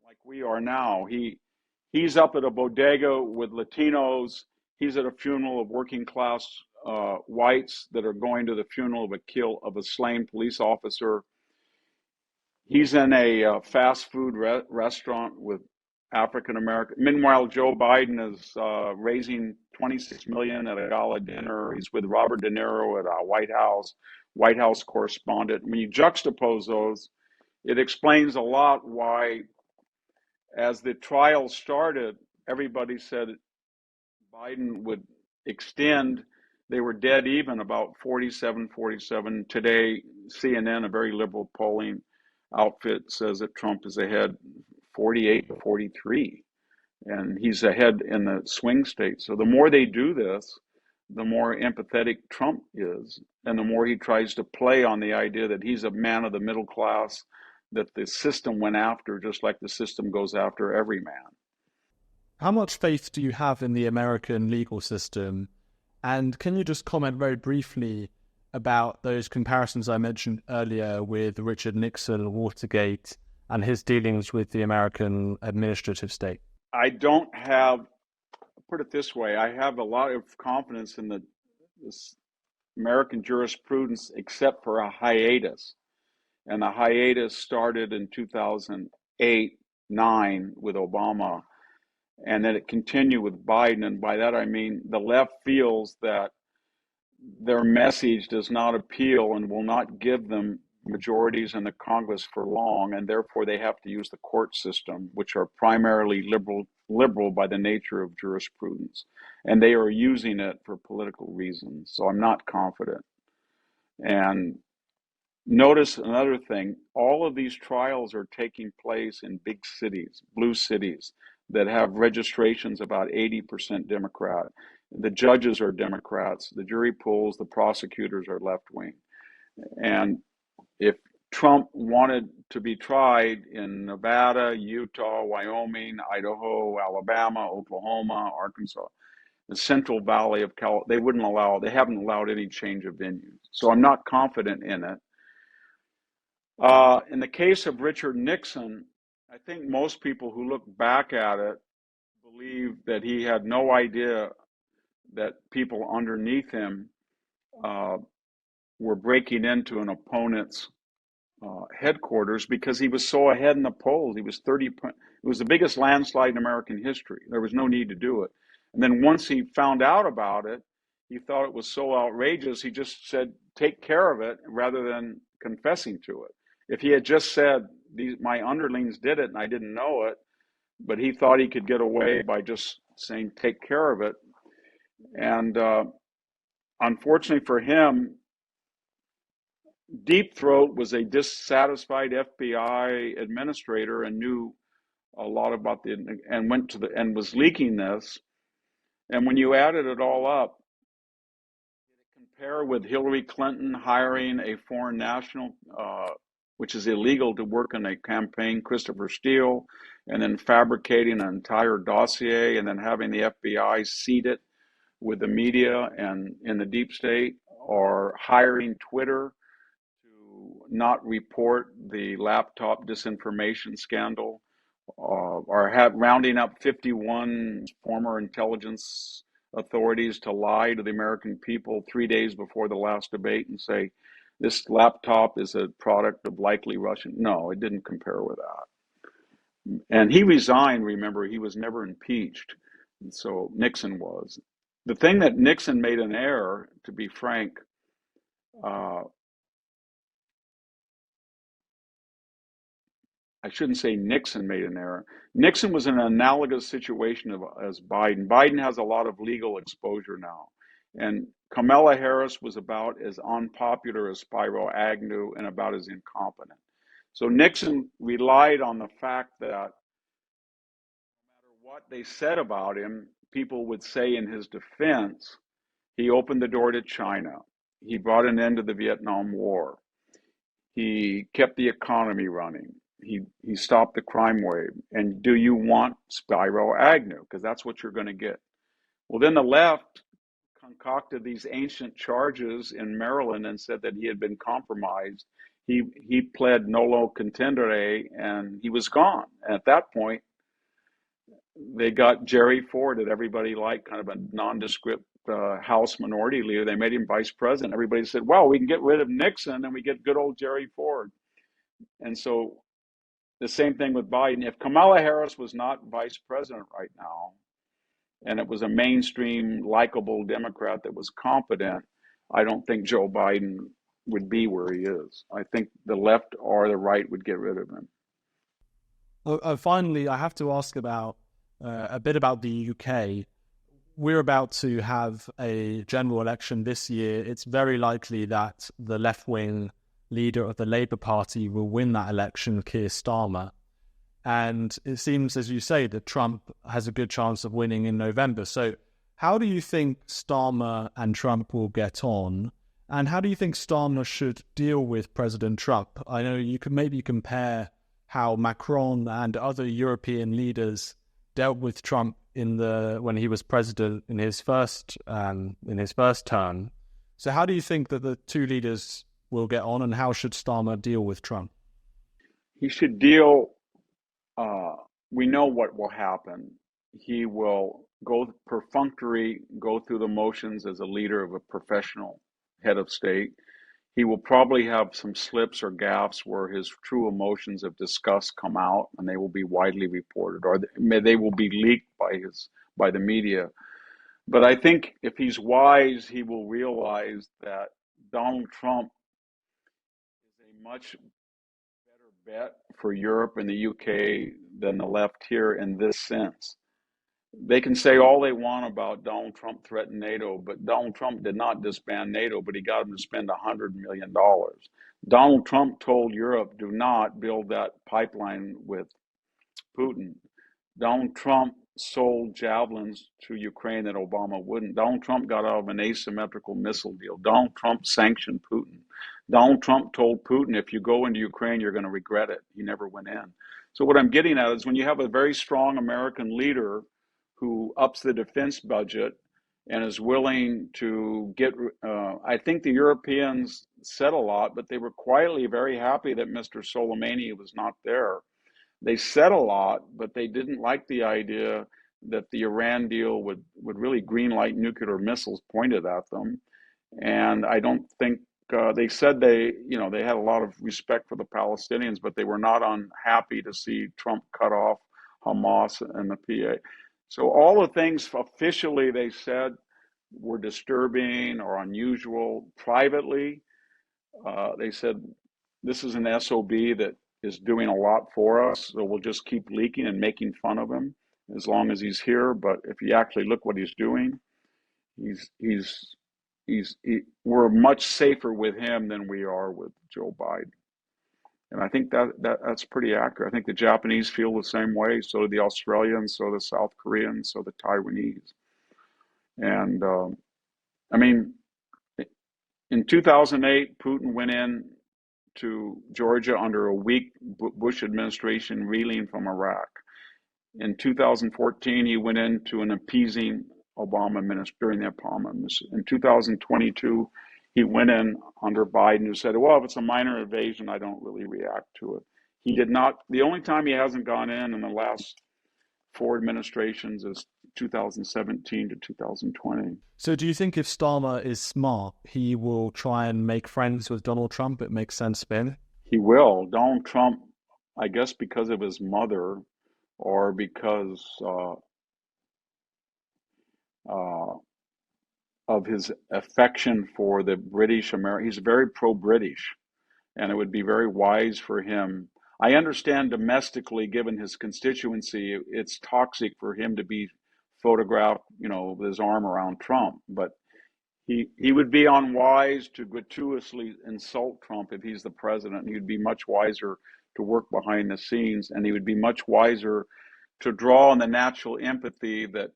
like we are now. He's up at a bodega with Latinos. He's at a funeral of working class whites that are going to the funeral of a slain police officer. He's in a fast food restaurant with African American. Meanwhile, Joe Biden is raising 26 million at a gala dinner. He's with Robert De Niro at a White House correspondent. When you juxtapose those, it explains a lot why, as the trial started, everybody said Biden would extend. They were dead even, about 47. Today, CNN, a very liberal polling outfit, says that Trump is ahead 48-43, and he's ahead in the swing states. So the more they do this, the more empathetic Trump is, and the more he tries to play on the idea that he's a man of the middle class, that the system went after, just like the system goes after every man. How much faith do you have in the American legal system? And can you just comment very briefly about those comparisons I mentioned earlier with Richard Nixon, Watergate, and his dealings with the American administrative state? I don't have, put it this way, I have a lot of confidence in this American jurisprudence, except for a hiatus. And the hiatus started in 2008-9 with Obama, and then it continued with Biden. And by that I mean the left feels that their message does not appeal and will not give them majorities in the Congress for long, and therefore they have to use the court system, which are primarily liberal by the nature of jurisprudence, and they are using it for political reasons. So I'm not confident. And notice another thing, all of these trials are taking place in big cities, blue cities, that have registrations about 80% Democrat. The judges are Democrats, the jury pools, the prosecutors are left-wing. And if Trump wanted to be tried in Nevada, Utah, Wyoming, Idaho, Alabama, Oklahoma, Arkansas, the Central Valley of California, they haven't allowed any change of venue. So I'm not confident in it. In the case of Richard Nixon, I think most people who look back at it believe that he had no idea that people underneath him were breaking into an opponent's headquarters, because he was so ahead in the polls. He was 30. It was the biggest landslide in American history. There was no need to do it. And then once he found out about it, he thought it was so outrageous, he just said, take care of it, rather than confessing to it. If he had just said, my underlings did it and I didn't know it, but he thought he could get away by just saying, take care of it. And unfortunately for him, Deep Throat was a dissatisfied FBI administrator and knew a lot about and was leaking this. And when you added it all up, compare with Hillary Clinton hiring a foreign national, which is illegal to work in a campaign, Christopher Steele, and then fabricating an entire dossier and then having the FBI seed it with the media and in the deep state, or hiring Twitter to not report the laptop disinformation scandal, or rounding up 51 former intelligence authorities to lie to the American people 3 days before the last debate and say, this laptop is a product of likely Russian. No, it didn't compare with that. And he resigned, remember, he was never impeached. And so Nixon was. The thing that Nixon made an error, to be frank, I shouldn't say Nixon made an error. Nixon was in an analogous situation as Biden. Biden has a lot of legal exposure now. And Kamala Harris was about as unpopular as Spiro Agnew and about as incompetent. So Nixon relied on the fact that no matter what they said about him, people would say in his defense, he opened the door to China. He brought an end to the Vietnam War. He kept the economy running. He stopped the crime wave. And do you want Spiro Agnew? Because that's what you're going to get. Well, then the left concocted these ancient charges in Maryland and said that he had been compromised. He pled nolo contendere and he was gone. And at that point, they got Jerry Ford that everybody liked, kind of a nondescript House minority leader. They made him vice president. Everybody said, "Well, we can get rid of Nixon and we get good old Jerry Ford." And so the same thing with Biden. If Kamala Harris was not vice president right now, and it was a mainstream, likable Democrat that was competent, I don't think Joe Biden would be where he is. I think the left or the right would get rid of him. Finally, I have to ask about a bit about the UK. We're about to have a general election this year. It's very likely that the left-wing leader of the Labour Party will win that election, Keir Starmer. And it seems, as you say, that Trump has a good chance of winning in November. So how do you think Starmer and Trump will get on? And how do you think Starmer should deal with President Trump? I know you can maybe compare how Macron and other European leaders dealt with Trump when he was president in his first term. So how do you think that the two leaders will get on, and how should Starmer deal with Trump? He should deal. We know what will happen. He will go perfunctory, go through the motions as a leader of a professional head of state. He will probably have some slips or gaffes where his true emotions of disgust come out, and they will be widely reported, or they will be leaked by the media. But I think if he's wise, he will realize that Donald Trump is a much better bet for Europe and the UK than the left here in this sense. They can say all they want about Donald Trump threatened NATO, but Donald Trump did not disband NATO, but he got them to spend $100 million. Donald Trump told Europe, do not build that pipeline with Putin. Donald Trump sold javelins to Ukraine that Obama wouldn't. Donald Trump got out of an asymmetrical missile deal. Donald Trump sanctioned Putin. Donald Trump told Putin, if you go into Ukraine, you're going to regret it. He never went in. So what I'm getting at is when you have a very strong American leader who ups the defense budget and is willing to get, I think the Europeans said a lot, but they were quietly very happy that Mr. Soleimani was not there. They said a lot, but they didn't like the idea that the Iran deal would really greenlight nuclear missiles pointed at them. And I don't think they said they had a lot of respect for the Palestinians, but they were not unhappy to see Trump cut off Hamas and the PA. So all the things officially they said were disturbing or unusual. Privately, they said this is an SOB that is doing a lot for us, so we'll just keep leaking and making fun of him as long as he's here. But if you actually look what he's doing, we're much safer with him than we are with Joe Biden. And I think that's pretty accurate. I think the Japanese feel the same way. So do the Australians, so the South Koreans, so the Taiwanese. And I mean, in 2008, Putin went in to Georgia under a weak Bush administration reeling from Iraq. In 2014, he went into an appeasing Obama administration during the Obama administration. In 2022, he went in under Biden, who said, well, if it's a minor invasion, I don't really react to it. He did not. The only time he hasn't gone in the last 4 administrations is 2017 to 2020. So do you think if Starmer is smart, he will try and make friends with Donald Trump? It makes sense, Ben. He will. Donald Trump, I guess because of his mother or because of his affection for the British American, he's very pro-British, and it would be very wise for him. I understand domestically, given his constituency, it's toxic for him to be photographed, with his arm around Trump. But he would be unwise to gratuitously insult Trump if he's the president. He would be much wiser to work behind the scenes, and he would be much wiser to draw on the natural empathy that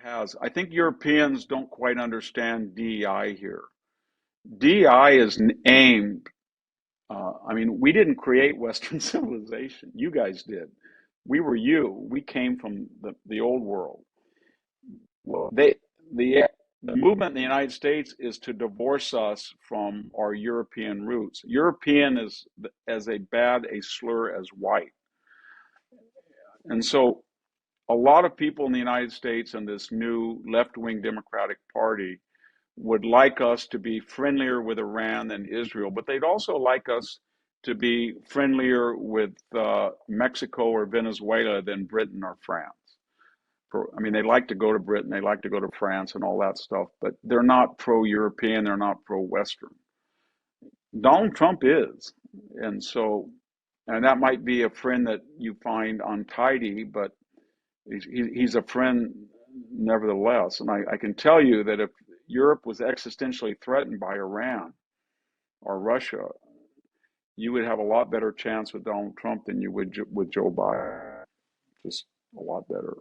has. I think Europeans don't quite understand DEI here. DEI is aimed. We didn't create Western civilization. You guys did. We were you. We came from the old world. Well, the movement in the United States is to divorce us from our European roots. European is as bad a slur as white. And so a lot of people in the United States and this new left-wing Democratic Party would like us to be friendlier with Iran than Israel, but they'd also like us to be friendlier with Mexico or Venezuela than Britain or France. I mean, they like to go to Britain, they like to go to France and all that stuff, but they're not pro-European, they're not pro-Western. Donald Trump is. And so, and that might be a friend that you find untidy, but he's a friend nevertheless. And I can tell you that if Europe was existentially threatened by Iran or Russia, you would have a lot better chance with Donald Trump than you would with Joe Biden. Just a lot better.